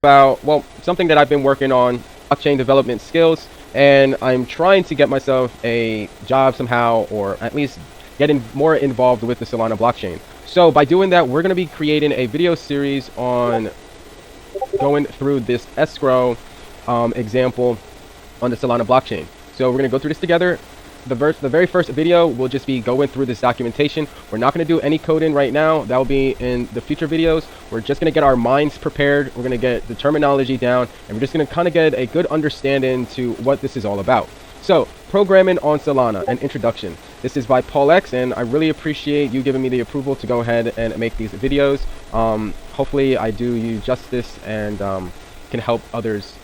about, well, something that I've been working on, blockchain development skills, and I'm trying to get myself a job somehow, or at least getting more involved with the Solana blockchain. So by doing that, we're going to be creating a video series on going through this escrow example on the Solana blockchain. So we're going to go through this together. The very first video will just be going through this documentation. We're not going to do any coding right now. That will be in the future videos. We're just going to get our minds prepared. We're going to get the terminology down, and we're just going to kind of get a good understanding to what this is all about. So, programming on Solana, an introduction. This is by Paulx, and I really appreciate you giving me the approval to go ahead and make these videos. Hopefully I do you justice and can help others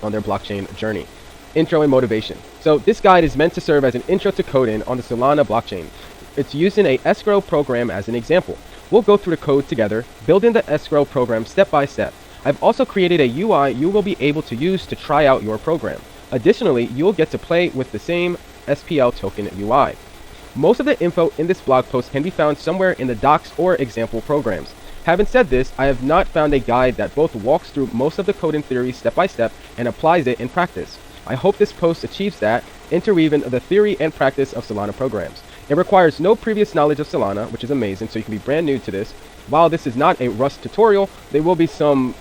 on their blockchain journey. Intro and motivation. So this guide is meant to serve as an intro to coding on the Solana blockchain. It's using a escrow program as an example. We'll go through the code together, building the escrow program step by step. I've also created a UI you will be able to use to try out your program. Additionally, you'll get to play with the same SPL token UI. Most of the info in this blog post can be found somewhere in the docs or example programs. Having said this, I have not found a guide that both walks through most of the coding theory step by step and applies it in practice. I hope this post achieves that, interweaving the theory and practice of Solana programs. It requires no previous knowledge of Solana, which is amazing, so you can be brand new to this. While this is not a Rust tutorial, there will be some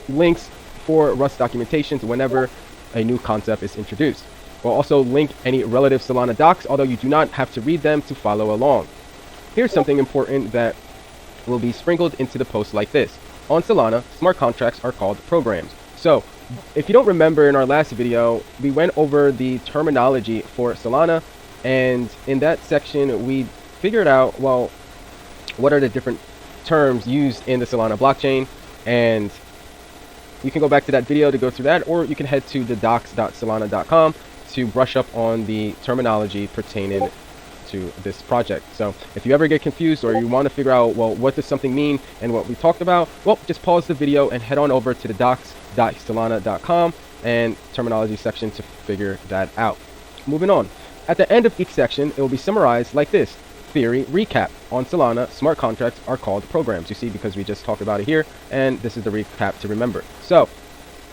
links for Rust documentations whenever a new concept is introduced. We'll also link any relative Solana docs, although you do not have to read them to follow along. Here's something important that will be sprinkled into the post like this. On Solana, smart contracts are called programs. So, if you don't remember, in our last video, we went over the terminology for Solana, and in that section, we figured out, well, what are the different terms used in the Solana blockchain, and you can go back to that video to go through that, or you can head to the docs.solana.com to brush up on the terminology pertaining to this project. So if you ever get confused or you want to figure out, well, what does something mean and what we talked about, well, just pause the video and head on over to the docs.solana.com and terminology section to figure that out. Moving on. At the end of each section, it will be summarized like this. Theory recap. On Solana, smart contracts are called programs. You see, because we just talked about it here, and this is the recap to remember. So,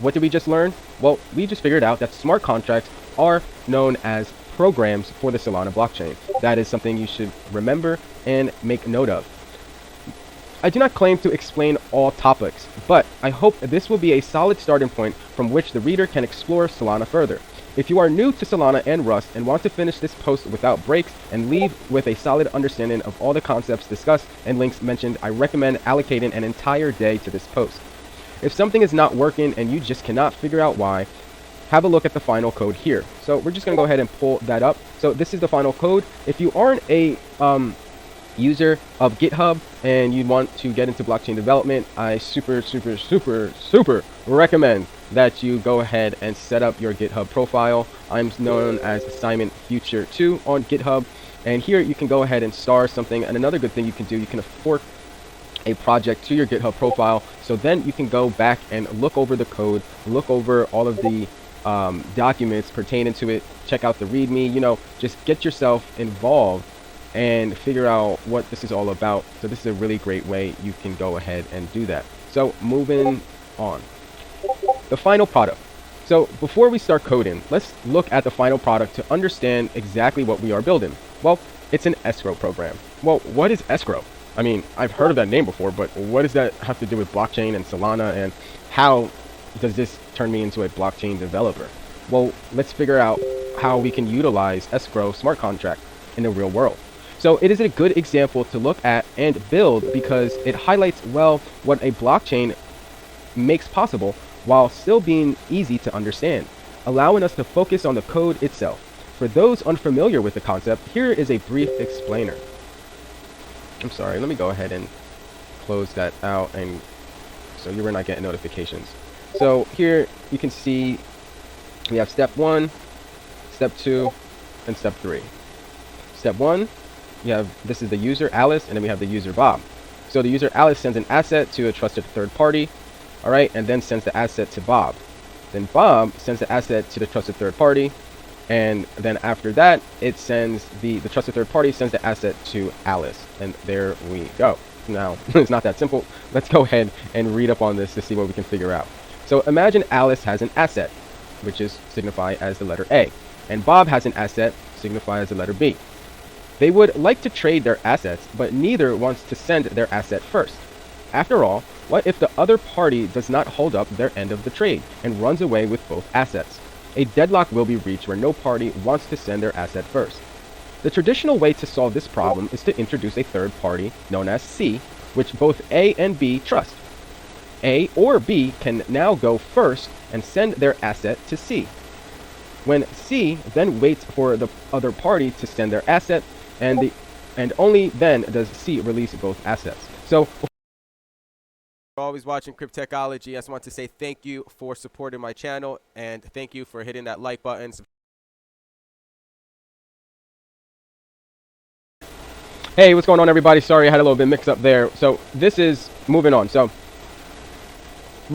what did we just learn? Well, we just figured out that smart contracts are known as programs for the Solana blockchain. That is something you should remember and make note of. I do not claim to explain all topics, but I hope this will be a solid starting point from which the reader can explore Solana further. If you are new to Solana and Rust and want to finish this post without breaks and leave with a solid understanding of all the concepts discussed and links mentioned, I recommend allocating an entire day to this post. If something is not working and you just cannot figure out why, have a look at the final code here. So we're just going to go ahead and pull that up. So this is the final code. If you aren't a user of GitHub and you want to get into blockchain development, I super recommend that you go ahead and set up your GitHub profile. I'm known as Simon Future 2 on GitHub, and here you can go ahead and star something. And another good thing you can do, you can fork a project to your GitHub profile, so then you can go back and look over the code, look over all of the documents pertaining to it, check out the README, you know, just get yourself involved and figure out what this is all about. So this is a really great way you can go ahead and do that. So moving on. The final product. So before we start coding, let's look at the final product to understand exactly what we are building. Well, it's an escrow program. Well, what is escrow? I mean, I've heard of that name before, but what does that have to do with blockchain and Solana, and how does this turn me into a blockchain developer? Well, let's figure out how we can utilize escrow smart contract in the real world. So it is a good example to look at and build because it highlights well what a blockchain makes possible while still being easy to understand, allowing us to focus on the code itself. For those unfamiliar with the concept, here is a brief explainer. I'm sorry, let me go ahead and close that out, and so you will not get notifications. So here you can see we have step 1, step 2, and step 3. Step 1, this is the user Alice, and then we have the user Bob. So the user Alice sends an asset to a trusted third party, all right, and then sends the asset to Bob. Then Bob sends the asset to the trusted third party, and then after that, it sends the trusted third party sends the asset to Alice, and there we go. Now, it's not that simple. Let's go ahead and read up on this to see what we can figure out. So imagine Alice has an asset, which is signified as the letter A, and Bob has an asset signified as the letter B. They would like to trade their assets, but neither wants to send their asset first. After all, what if the other party does not hold up their end of the trade and runs away with both assets? A deadlock will be reached where no party wants to send their asset first. The traditional way to solve this problem is to introduce a third party known as C, which both A and B trust. A or B can now go first and send their asset to C. When C then waits for the other party to send their asset, and only then does C release both assets. So, you're always watching Cryptechology. I just want to say thank you for supporting my channel, and thank you for hitting that like button. Hey, what's going on, everybody? Sorry, I had a little bit mixed up there. So this is moving on. So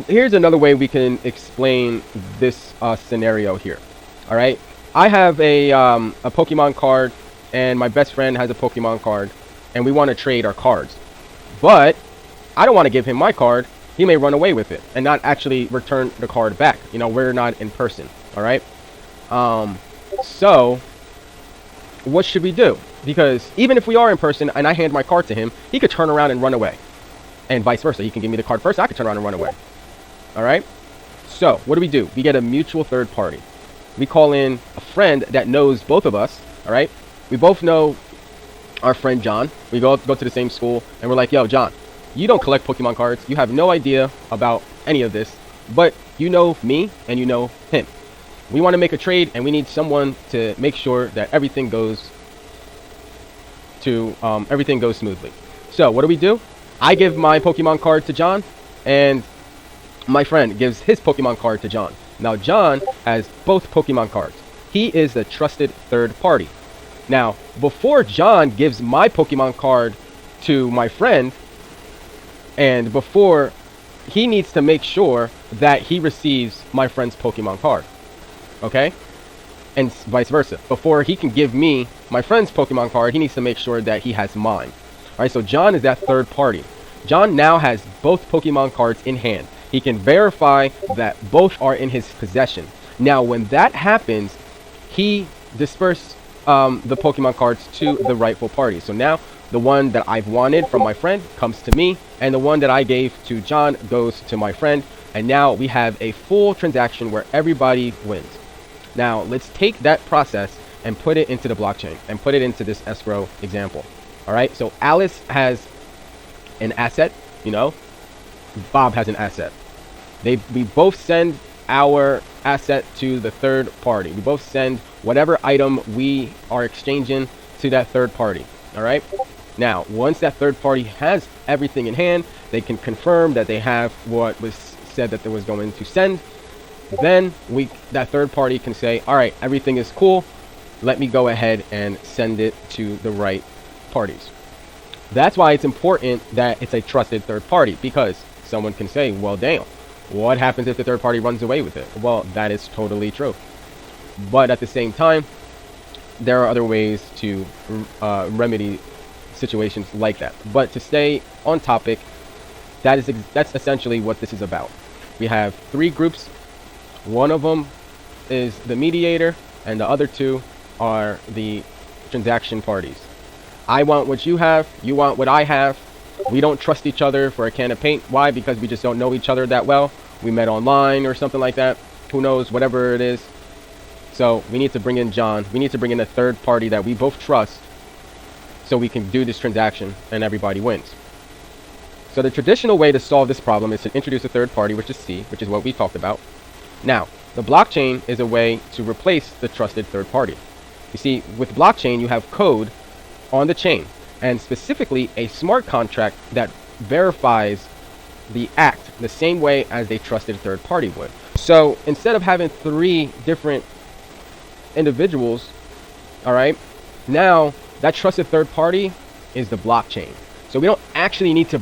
here's another way we can explain this scenario here. All right, I have a Pokemon card, and my best friend has a Pokemon card, and we want to trade our cards. But I don't want to give him my card. He may run away with it and not actually return the card back. You know, we're not in person. All right. So what should we do? Because even if we are in person and I hand my card to him, he could turn around and run away, and vice versa. He can give me the card first, I could turn around and run away. All right. So what do? We get a mutual third party. We call in a friend that knows both of us. All right. We both know our friend John. We go to the same school, and we're like, yo, John, you don't collect Pokemon cards. You have no idea about any of this, but you know me and you know him. We want to make a trade, and we need someone to make sure that everything goes smoothly. So what do? I give my Pokemon card to John, and my friend gives his Pokemon card to John. Now John has both Pokemon cards. He is the trusted third party. Now, before John gives my Pokemon card to my friend, and before he needs to make sure that he receives my friend's Pokemon card. Okay? And vice versa. Before he can give me my friend's Pokemon card, he needs to make sure that he has mine. Alright, so John is that third party. John now has both Pokemon cards in hand. He can verify that both are in his possession. Now, when that happens, he disperses the Pokemon cards to the rightful party. So now, the one that I've wanted from my friend comes to me, and the one that I gave to John goes to my friend. And now we have a full transaction where everybody wins. Now, let's take that process and put it into the blockchain and put it into this escrow example. All right, so Alice has an asset, you know, Bob has an asset. We both send our asset to the third party. We both send whatever item we are exchanging to that third party. All right. Now, once that third party has everything in hand, they can confirm that they have what was said that they was going to send. Then that third party can say, all right, everything is cool. Let me go ahead and send it to the right parties. That's why it's important that it's a trusted third party, because someone can say, well, damn, what happens if the third party runs away with it? Well, that is totally true. But at the same time, there are other ways to remedy situations like that. But to stay on topic, that's essentially what this is about. We have three groups. One of them is the mediator, and the other two are the transaction parties. I want what you have, you want what I have. We don't trust each other for a can of paint. Why? Because we just don't know each other that well. We met online or something like that. Who knows, whatever it is. So we need to bring in John. We need to bring in a third party that we both trust, so we can do this transaction and everybody wins. So the traditional way to solve this problem is to introduce a third party, which is C, which is what we talked about. Now, the blockchain is a way to replace the trusted third party. You see, with blockchain, you have code on the chain, and specifically a smart contract that verifies the act the same way as a trusted third party would. So instead of having three different individuals, all right, now that trusted third party is the blockchain. So we don't actually need to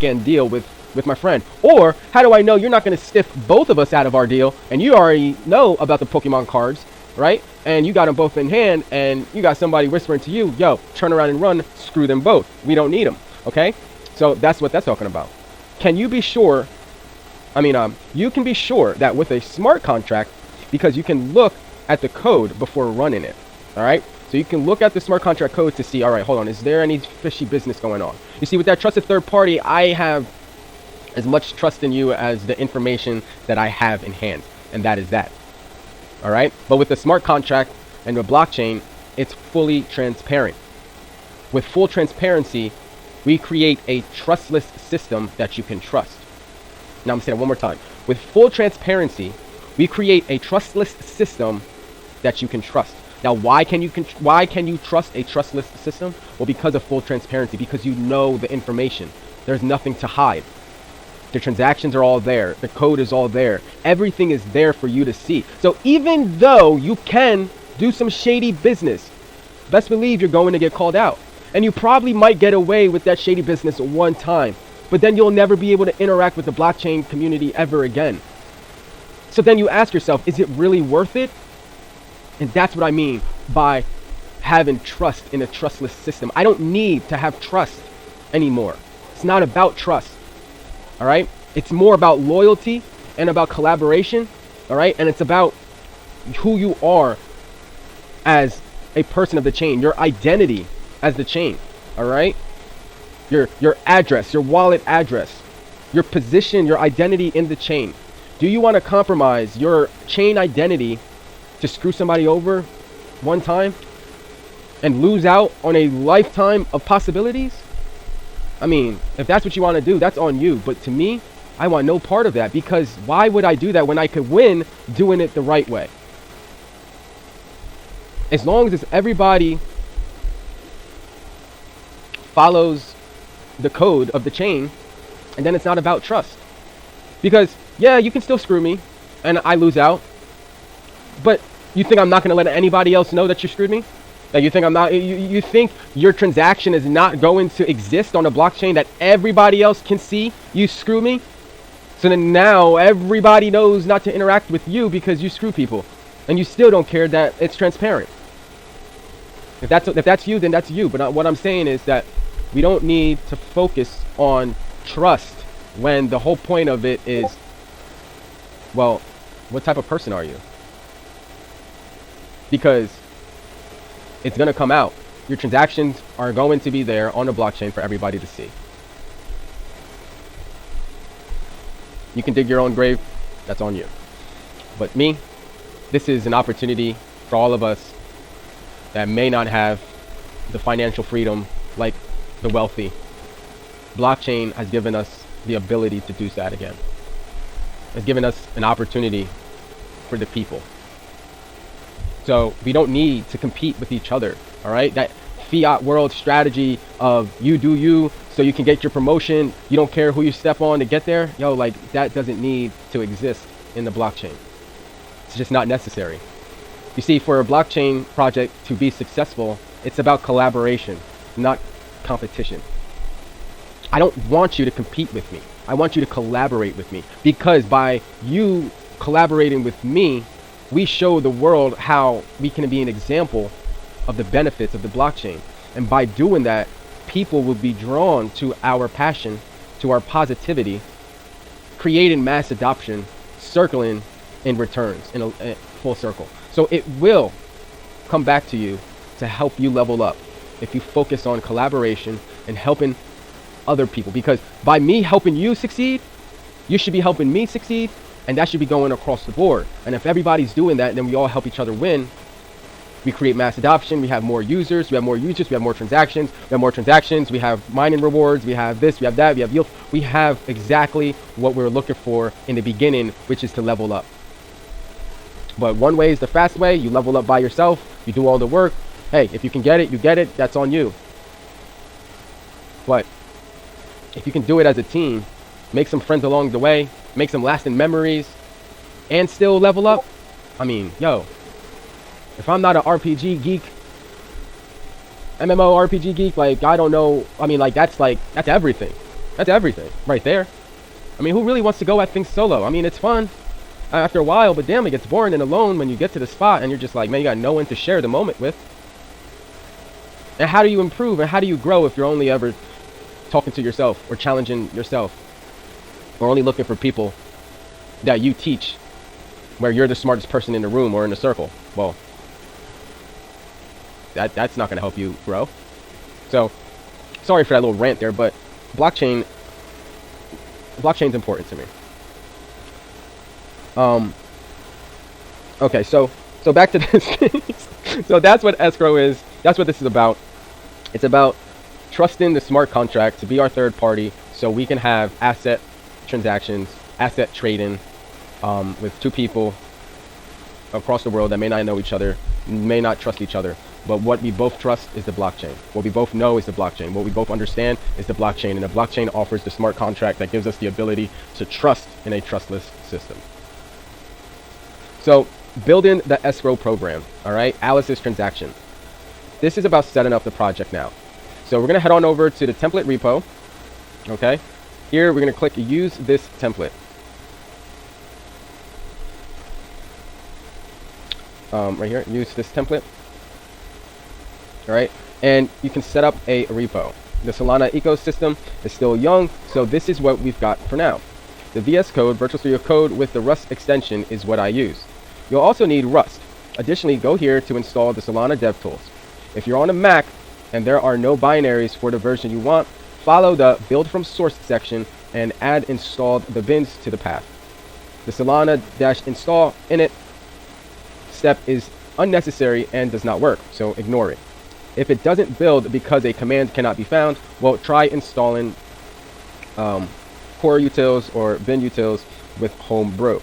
back-end deal with my friend? Or how do I know you're not going to stiff both of us out of our deal, and you already know about the Pokemon cards, right? And you got them both in hand, and you got somebody whispering to you, yo, turn around and run, screw them both. We don't need them, okay? So that's what that's talking about. Can you be sure, you can be sure that with a smart contract, because you can look at the code before running it, all right? So you can look at the smart contract code to see, all right, hold on, is there any fishy business going on? You see, with that trusted third party, I have as much trust in you as the information that I have in hand, and that is that, all right? But with the smart contract and the blockchain, it's fully transparent. With full transparency, we create a trustless system that you can trust. Now I'm saying it one more time. With full transparency, we create a trustless system that you can trust. Now, why can you trust a trustless system? Well, because of full transparency, because you know the information. There's nothing to hide. The transactions are all there. The code is all there. Everything is there for you to see. So even though you can do some shady business, best believe you're going to get called out. And you probably might get away with that shady business one time, but then you'll never be able to interact with the blockchain community ever again. So then you ask yourself, is it really worth it? And that's what I mean by having trust in a trustless system. I don't need to have trust anymore. It's not about trust, all right? It's more about loyalty and about collaboration, all right? And it's about who you are as a person of the chain, your identity as the chain, all right? Your address, your wallet address, your position, your identity in the chain. Do you want to compromise your chain identity to screw somebody over one time and lose out on a lifetime of possibilities? I mean, if that's what you want to do, that's on you. But to me, I want no part of that, because why would I do that when I could win doing it the right way? As long as everybody follows the code of the chain, and then it's not about trust. Because, yeah, you can still screw me and I lose out, but you think I'm not going to let anybody else know that you screwed me? Like, you think you think your transaction is not going to exist on a blockchain that everybody else can see you screw me? So then now everybody knows not to interact with you because you screw people, and you still don't care that it's transparent. If that's you, then that's you. But what I'm saying is that we don't need to focus on trust when the whole point of it is, well, what type of person are you? Because it's going to come out. Your transactions are going to be there on the blockchain for everybody to see. You can dig your own grave. That's on you. But me, this is an opportunity for all of us that may not have the financial freedom like the wealthy. Blockchain has given us the ability to do that again. It's given us an opportunity for the people. So we don't need to compete with each other, all right? That fiat world strategy of you do you so you can get your promotion, you don't care who you step on to get there, like that doesn't need to exist in the blockchain. It's just not necessary. You see, for a blockchain project to be successful, it's about collaboration, not competition. I don't want you to compete with me. I want you to collaborate with me, because by you collaborating with me, we show the world how we can be an example of the benefits of the blockchain. And by doing that, people will be drawn to our passion, to our positivity, creating mass adoption, circling in returns in a full circle. So it will come back to you to help you level up if you focus on collaboration and helping other people. Because by me helping you succeed, you should be helping me succeed, and that should be going across the board. And if everybody's doing that, then we all help each other win. We create mass adoption, we have more users, we have more transactions, we have mining rewards, we have this, we have that, we have yield. We have exactly what we're looking for in the beginning, which is to level up. But one way is the fast way. You level up by yourself, you do all the work. Hey, if you can get it, you get it, that's on you. But if you can do it as a team, make some friends along the way, make some lasting memories, and still level up, I mean, if I'm not an RPG geek, MMO RPG geek, like, I don't know, I mean, like, that's everything. That's everything right there. I mean, who really wants to go at things solo? I mean, it's fun after a while, but damn, it gets boring and alone when you get to the spot and you're just like, man, you got no one to share the moment with. And how do you improve and how do you grow if you're only ever talking to yourself or challenging yourself, or only looking for people that you teach where you're the smartest person in the room or in the circle? Well, that's not going to help you grow. So sorry for that little rant there, but blockchain's important to me. Okay, so back to this. So that's what escrow is. That's what this is about. It's about trusting the smart contract to be our third party so we can have asset transactions, asset trading with two people across the world that may not know each other, may not trust each other. But what we both trust is the blockchain. What we both know is the blockchain. What we both understand is the blockchain. And the blockchain offers the smart contract that gives us the ability to trust in a trustless system. So building the escrow program, all right, Alice's transaction. This is about setting up the project now. So we're going to head on over to the template repo. Okay. Here we're going to click use this template. Right here, use this template. All right. And you can set up a repo. The Solana ecosystem is still young, so this is what we've got for now. The VS Code, Virtual Studio Code with the Rust extension is what I use. You'll also need Rust. Additionally, go here to install the Solana DevTools. If you're on a Mac and there are no binaries for the version you want, follow the build from source section and add installed the bins to the path. The Solana-install init step is unnecessary and does not work, so ignore it. If it doesn't build because a command cannot be found, well, try installing core utils or bin utils with homebrew.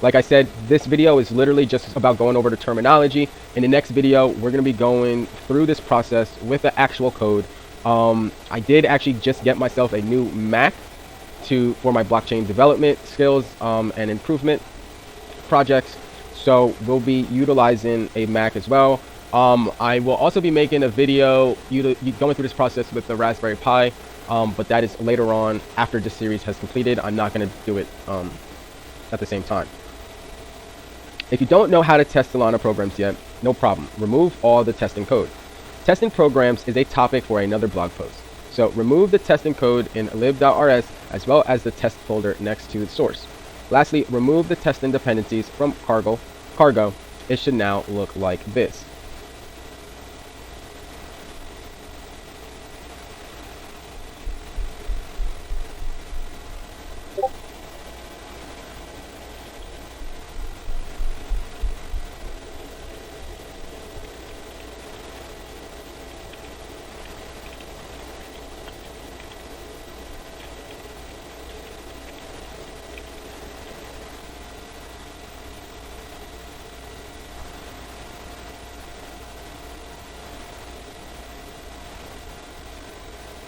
Like I said, this video is literally just about going over the terminology. In the next video, we're going to be going through this process with the actual code. I did actually just get myself a new Mac for my blockchain development skills and improvement projects. So we'll be utilizing a Mac as well. I will also be making a video going through this process with the Raspberry Pi, but that is later on after this series has completed. I'm not going to do it at the same time. If you don't know how to test Solana programs yet, no problem. Remove all the testing code. Testing programs is a topic for another blog post. So remove the testing code in lib.rs as well as the test folder next to the source. Lastly, remove the testing dependencies from cargo. It should now look like this.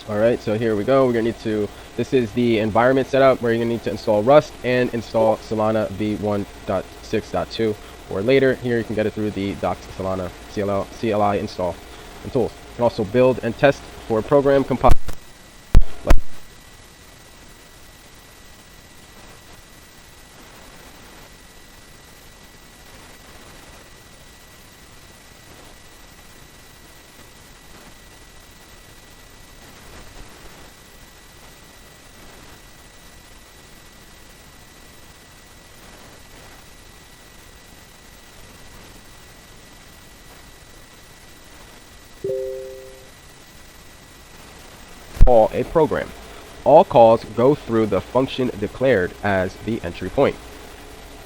Alright, so here we go. We're going to need to, this is the environment setup where you're going to need to install Rust and install Solana v1.6.2 or later. Here you can get it through the docs Solana CLI install and tools. You can also build and test for program compile. Call a program. All calls go through the function declared as the entry point.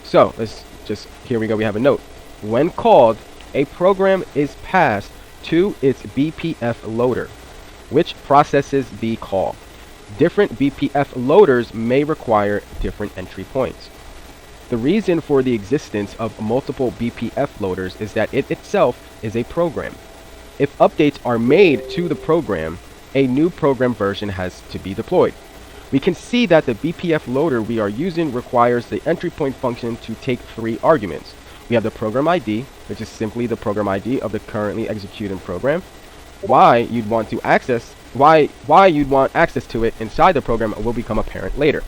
So let's just, here we go, we have a note. When called, a program is passed to its BPF loader, which processes the call. Different BPF loaders may require different entry points. The reason for the existence of multiple BPF loaders is that it itself is a program. If updates are made to the program, a new program version has to be deployed. We can see that the BPF loader we are using requires the entry point function to take 3 arguments. We have the program ID, which is simply the program ID of the currently executing program. Y you'd want to access Why you'd want access to it inside the program will become apparent later.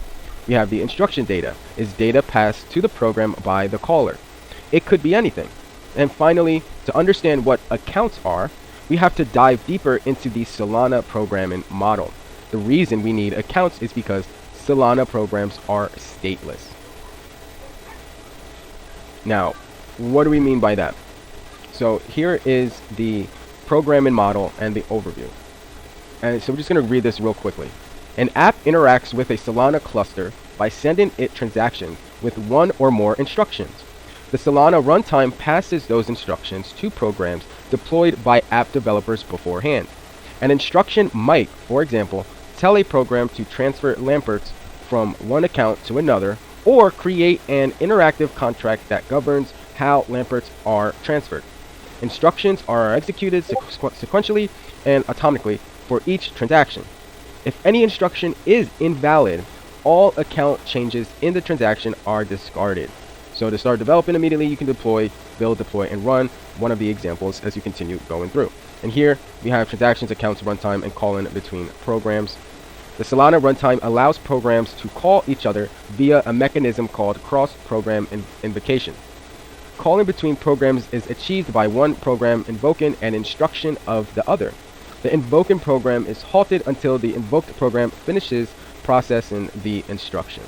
We have the instruction data, is data passed to the program by the caller. It could be anything. And finally, to understand what accounts are, we have to dive deeper into the Solana programming model. The reason we need accounts is because Solana programs are stateless. Now, what do we mean by that? So here is the programming model and the overview. And so we're just going to read this real quickly. An app interacts with a Solana cluster by sending it transactions with one or more instructions. The Solana runtime passes those instructions to programs deployed by app developers beforehand. An instruction might, for example, tell a program to transfer lamperts from one account to another, or create an interactive contract that governs how lamperts are transferred. Instructions are executed sequentially and atomically for each transaction. If any instruction is invalid, all account changes in the transaction are discarded. So to start developing immediately, you can deploy, build, deploy, and run one of the examples as you continue going through. And here we have transactions, accounts, runtime, and calling between programs. The Solana runtime allows programs to call each other via a mechanism called cross-program invocation. Calling between programs is achieved by one program invoking an instruction of the other. The invoking program is halted until the invoked program finishes processing the instruction.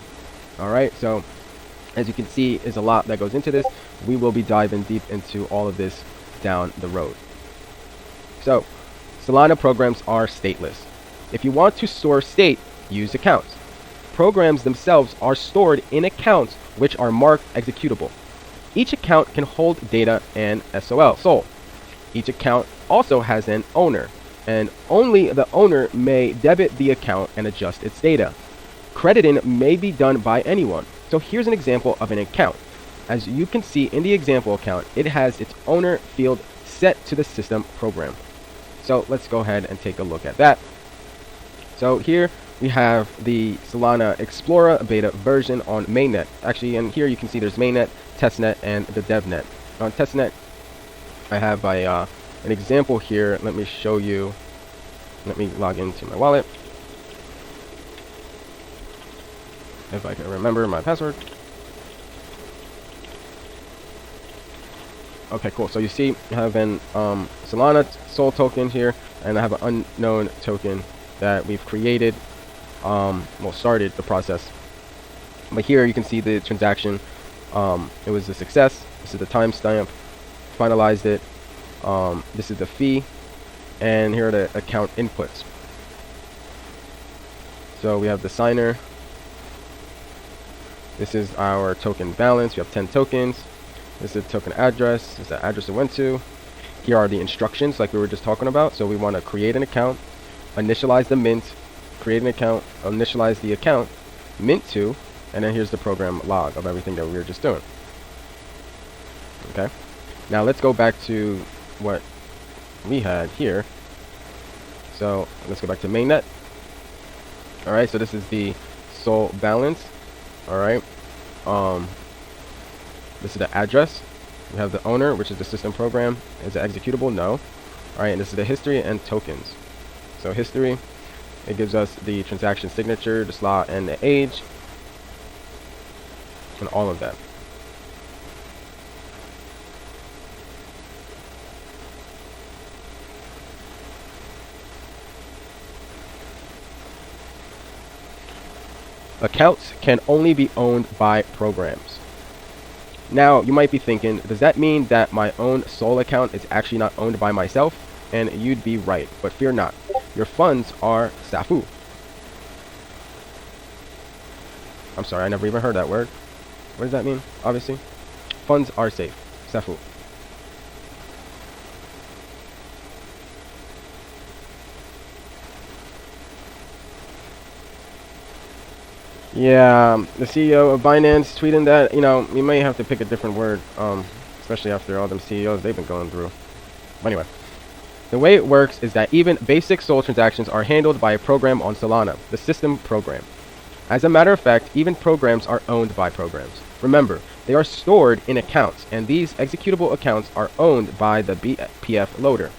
Alright, so as you can see, there's a lot that goes into this. We will be diving deep into all of this down the road. So, Solana programs are stateless. If you want to store state, use accounts. Programs themselves are stored in accounts which are marked executable. Each account can hold data and SOL. Each account also has an owner, and only the owner may debit the account and adjust its data. Crediting may be done by anyone. So here's an example of an account. As you can see in the example account, it has its owner field set to the system program. So let's go ahead and take a look at that. So here we have the Solana Explorer beta version on mainnet. Actually, and here you can see there's mainnet, testnet, and the devnet. On testnet, I have an example here. Let me show you. Let me log into my wallet. If I can remember my password. Okay, cool. So you see I have an Solana Sol token here, and I have an unknown token that we've created, started the process. But here you can see the transaction. It was a success. This is the timestamp. Finalized it. This is the fee, and here are the account inputs. So we have the signer. This is our token balance. We have 10 tokens. This is the token address. This is the address it went to. Here are the instructions like we were just talking about. So we want to create an account, initialize the mint, create an account, initialize the account, mint to, and then here's the program log of everything that we were just doing. Okay. Now let's go back to what we had here. So let's go back to mainnet. Alright, so this is the Sol balance. Alright. This is the address. We have the owner, which is the system program. Is it executable? No. Alright, and this is the history and tokens. So history, it gives us the transaction signature, the slot, and the age, and all of that. Accounts can only be owned by programs. Now, you might be thinking, does that mean that my own Sol account is actually not owned by myself? And you'd be right, but fear not. Your funds are Safu. I'm sorry, I never even heard that word. What does that mean? Obviously, funds are safe. Safu. Yeah, the CEO of Binance tweeting that, we may have to pick a different word, especially after all them CEOs they've been going through. But anyway, the way it works is that even basic Sol transactions are handled by a program on Solana, the system program. As a matter of fact, even programs are owned by programs. Remember, they are stored in accounts, and these executable accounts are owned by the BPF loader.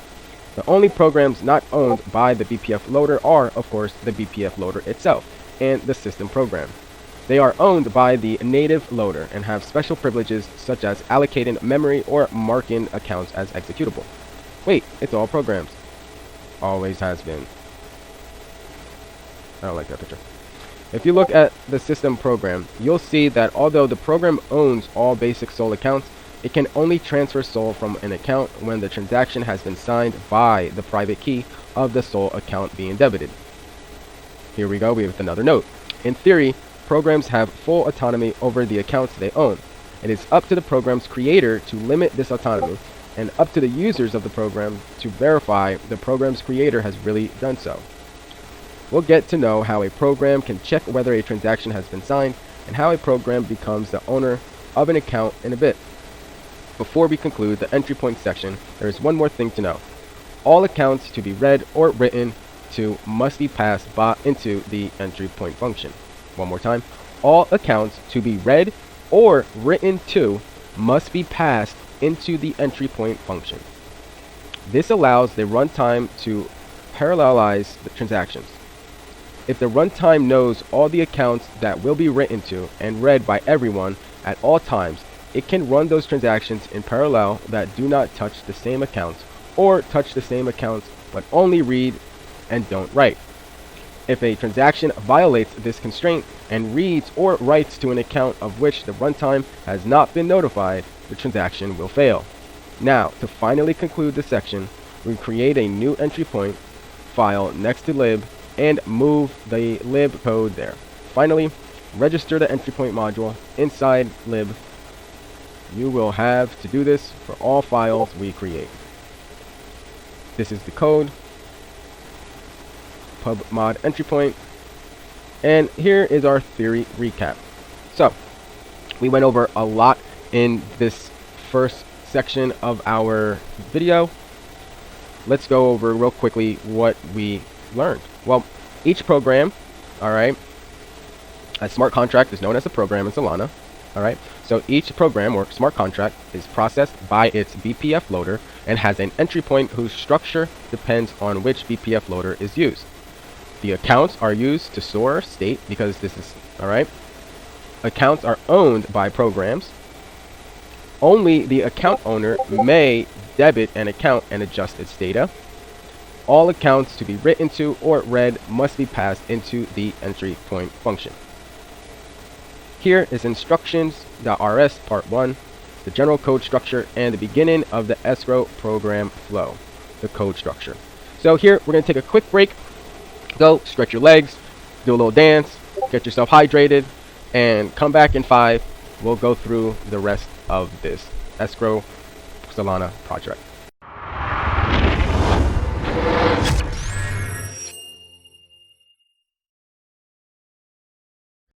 The only programs not owned by the BPF loader are, of course, the BPF loader itself and the system program. They are owned by the native loader and have special privileges such as allocating memory or marking accounts as executable. Wait, it's all programs. Always has been. I don't like that picture. If you look at the system program, you'll see that although the program owns all basic SOL accounts, it can only transfer SOL from an account when the transaction has been signed by the private key of the SOL account being debited. Here we go with another note. In theory, programs have full autonomy over the accounts they own. It is up to the program's creator to limit this autonomy, and up to the users of the program to verify the program's creator has really done so. We'll get to know how a program can check whether a transaction has been signed and how a program becomes the owner of an account in a bit. Before we conclude the entry point section, there is one more thing to know. All accounts to be read or written to must be passed into the entry point function. One more time. All accounts to be read or written to must be passed into the entry point function. This allows the runtime to parallelize the transactions. If the runtime knows all the accounts that will be written to and read by everyone at all times, it can run those transactions in parallel that do not touch the same accounts, or touch the same accounts but only read and don't write. If a transaction violates this constraint and reads or writes to an account of which the runtime has not been notified, the transaction will fail. Now, to finally conclude this section, we create a new entry point file next to lib and move the lib code there. Finally, register the entry point module inside lib. You will have to do this for all files we create. This is the code, pub mod entry point, and here is our theory recap. So, we went over a lot in this first section of our video. Let's go over real quickly what we learned. Well, each program, alright, a smart contract is known as a program in Solana. Alright, so each program or smart contract is processed by its BPF loader and has an entry point whose structure depends on which BPF loader is used. The accounts are used to store state because this is, alright, accounts are owned by programs. Only the account owner may debit an account and adjust its data. All accounts to be written to or read must be passed into the entry point function. Here is instructions.rs part 1, the general code structure, and the beginning of the escrow program flow, the code structure. So here we're going to take a quick break, go stretch your legs, do a little dance, get yourself hydrated, and come back in 5. We'll go through the rest of this escrow Solana project.